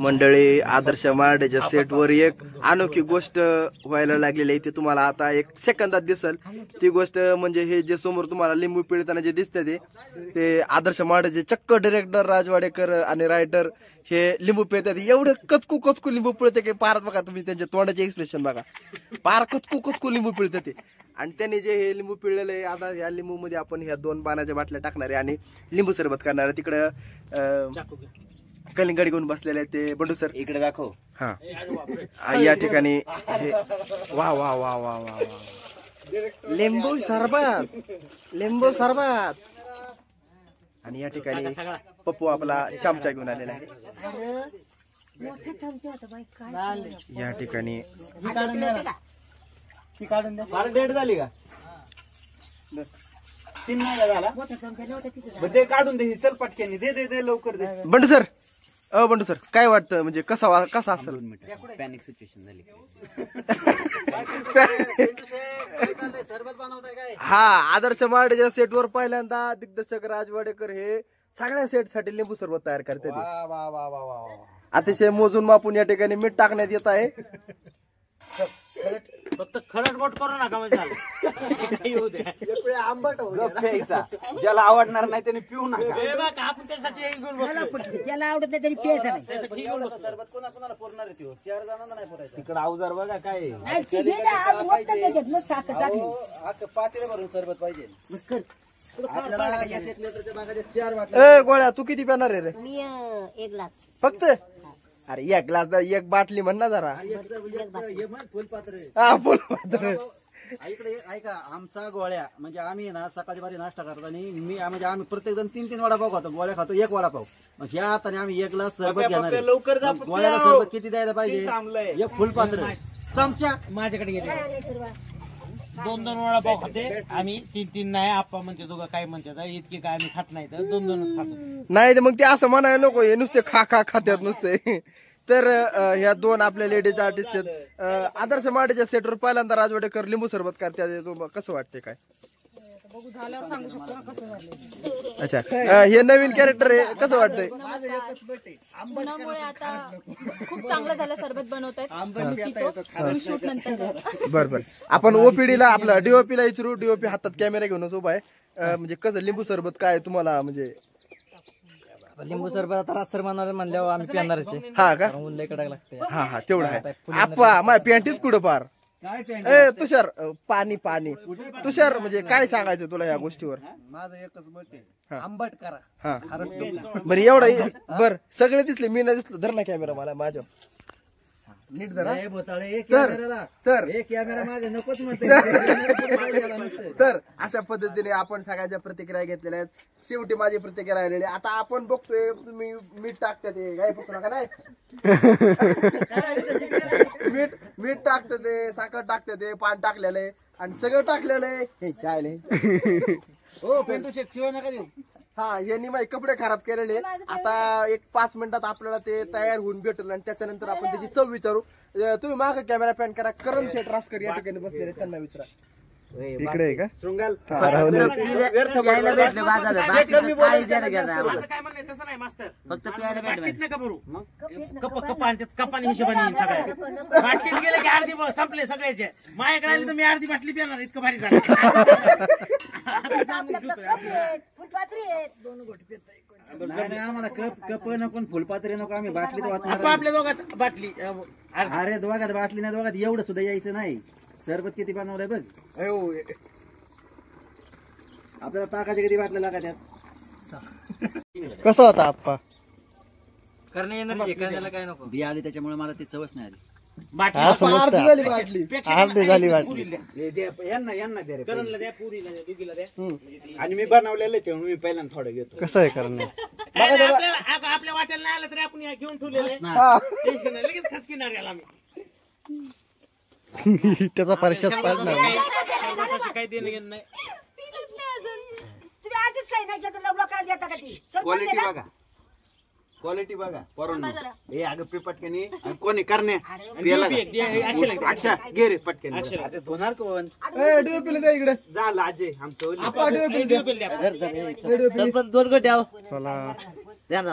मंडळी, आदर्श मार्डेच्या सेटवर एक अनोखी गोष्ट व्हायला लागलेली आहे. ती तुम्हाला आता एक सेकंदात दिसल. ती गोष्ट म्हणजे हे जे समोर तुम्हाला लिंबू पिळताना जे दिसते ते आदर्श मार्डेचे चक्क डायरेक्टर राजवाडेकर आणि रायटर हे लिंबू पिळतात. एवढं कचकू कचकू लिंबू पिळते की पार बघा तुम्ही त्यांच्या तोंडाचे एक्सप्रेशन बघा. पार कचकू कचकू लिंबू पिळते ते. आणि त्यांनी जे हे लिंबू पिळलेलं आहे, आता ह्या लिंबू मध्ये आपण ह्या 2 पानाच्या बाटल्या टाकणार आहे आणि लिंबू सरबत करणार आहे. तिकडं कलिंगड घेऊन बसलेले ते बंडू सर इकडे दाखव. हा, या ठिकाणी वा वा वा वा वा लिंबू सरबत, लिंबू सरबत. आणि या ठिकाणी पप्पू आपला चमचा घेऊन आलेला आहे. या ठिकाणी डेट झाली का? 3 महिना झाला. ते काढून दे, चल पटक्याने दे दे लवकर दे. बंडू सर, बंडू सर काय वाटतं म्हणजे कसा असेल? पॅनिक सिच्युएशन झाली. हा, आदर्श मार्डेच्या सेटवर पहिल्यांदा दिग्दर्शक राजवाडेकर हे सगळ्या सेटसाठी लिंबू सरबत तयार करतात. अतिशय मोजून मापून या ठिकाणी मीठ टाकण्यात येत आहे. फक्त खरट गोट करू नका म्हणजे आंबट प्यायचा. ज्याला आवडणार नाही त्याने पिऊ नका. आपण त्यासाठी ज्याला आवडत नाही तरी प्यायचं नाही. सरबत कोणाला पुरणार आहे? 4 जणांना नाही पुरायचं. तिकडे अवजार बघा काय पातेले भरून सरबत पाहिजे आपल्याला. 1 लिटरच्या नागाच्या 4 बाटल्या. गोळ्या तू किती पिणार आहे रे? मी 1 ग्लास फक्त. अरे 1 ग्लास 1 बाटली म्हण ना जरा. फुलपात्र. हा, फुलपात्र. इकडे ऐका, आमचा गोळ्या म्हणजे आम्ही ना सकाळी बारी नाश्ता करतो आणि मी म्हणजे आम्ही प्रत्येक जण 3 वडापाव खातो. गोळ्या खातो 1 वडापाव. मग ह्या हाताने आम्ही 1 ग्लास सरबत घेणार. गोळ्याला सरबत किती द्यायला पाहिजे? 1 फुलपात्र चमचा. माझ्याकडे घेते 2 वडापाव खाते आम्ही. 3 नाही. आप्पा म्हणते दोघं काय म्हणतात इतके काय आम्ही खात नाही तर 2च खातो. नाही तर मग ते असं म्हणायला नको हे नुसते खा खात्यात नुसते. तर ह्या 2 आपल्या लेडीज आर्टिस्ट आहेत. आदर्श मार्डेच्या सेटवर पहिल्यांदा राजवाडेकर लिंबू सरबत करतात. कसं वाटते काय? अच्छा, हे नवीन कॅरेक्टर आहे, कसं वाटतंय? उन्हामुळे आता खूप चांगलं झालं, सरबत बनवतायत शूट नंतर. बरं आपण ओपीडीला आपला डीओपीला विचारू. डीओपी हातात कॅमेरा घेऊनच उभा आहे. म्हणजे कसं लिंबू सरबत काय तुम्हाला म्हणजे? लिंबू सरबत आता रातसर बनवलं म्हणल्यावर आम्ही पिणारच आहे. हा का? ऊन लय कडक लागते. हा तेवढं आहे. आप्पा माझ्या पॅन्टीत कुठं पार. तुषार पाणी तुषार म्हणजे काय सांगायचं तुला या गोष्टीवर? माझं एकच मत आहे, आंबट करा. हा बरं एवढं बर सगळे दिसले, मी नाही दिसलो. धर ना कॅमेरा मला माझ्या नीट धरा. तर कॅमेरा माझ्या नकोच म्हणते. तर अशा पद्धतीने आपण सगळ्याच्या प्रतिक्रिया घेतलेल्या आहेत. शेवटी माझी प्रतिक्रिया राहिलेली. आता आपण बघतोय तुम्ही मीठ टाकतात ते काय फक्त नका नाही. मीठ टाकतात ते, साखर टाकतात ते, पान टाकलेलं आहे आणि सगळं टाकलेलं आहे. हे काय हो पेंटू शेट शिवाय नका देऊ. हा, यांनी माझे कपडे खराब केलेले. आता एक 5 मिनिटात आपल्याला ते तयार होऊन भेटेल आणि त्याच्यानंतर आपण त्याची चव विचारू. तुम्ही मागे कॅमेरा पॅन करा. करण शेठ रासकर या ठिकाणी बसलेले, त्यांना विचारा. इकडे आहे का? शृंगाल प्यायला भेटलं बाजारात, बाकीचं काही द्यायला गेलं आम्हाला. काय म्हणणं तसं नाही मास्तर, फक्त प्यायला भेटलं. नका भरू. कपान हिशोबाने येईन सगळ्या. बाटलीत गेले की अर्धी संपले सगळ्याचे. माझ्याकडे आले तर मी अर्धी बाटली पिणार. इतकं भारी झालं. नाही आम्हाला कप नको फुलपात्री नको. आम्ही बाटलीत वाटणार. आपल्या दोघात बाटली. अरे दोघात बाटली नाही, दोघात एवढं सुद्धा यायचं नाही. सरबत किती बनवलंय बघ. आपल्याला ताकाच्या किती बाटल्या लागतात. कसा होता आप्पा? करणे येणार काय नको. बी आली त्याच्यामुळे मला ती चवच नाही आली. अर्धी झाली बाटली. यांना दे रे. करणला द्या, पुरीला द्या, दोघीला द्या. आणि मी बनवलेलं आहे तेव्हा मी पहिल्यांदा थोडं घेतो. कसं आहे करण? आपल्या वाट्याला नाही आलं तरी आपण घेऊन ठेवलेलं टेन्शन नाही. लगेच खसकिणार याला आम्ही. त्याचा परिचय पाडणार काही देणं घेणं नाही. क्वालिटी बघा, क्वालिटी बघा. पोरांनो हे अगं पे पटकनी कोणी करणे अच्छा घे रे पटकन. धोणार कोण? डीओपीला द्या इकडे. झालं आजे आमचं. आपण डीओपीला द्या. 2 गट द्याव. चला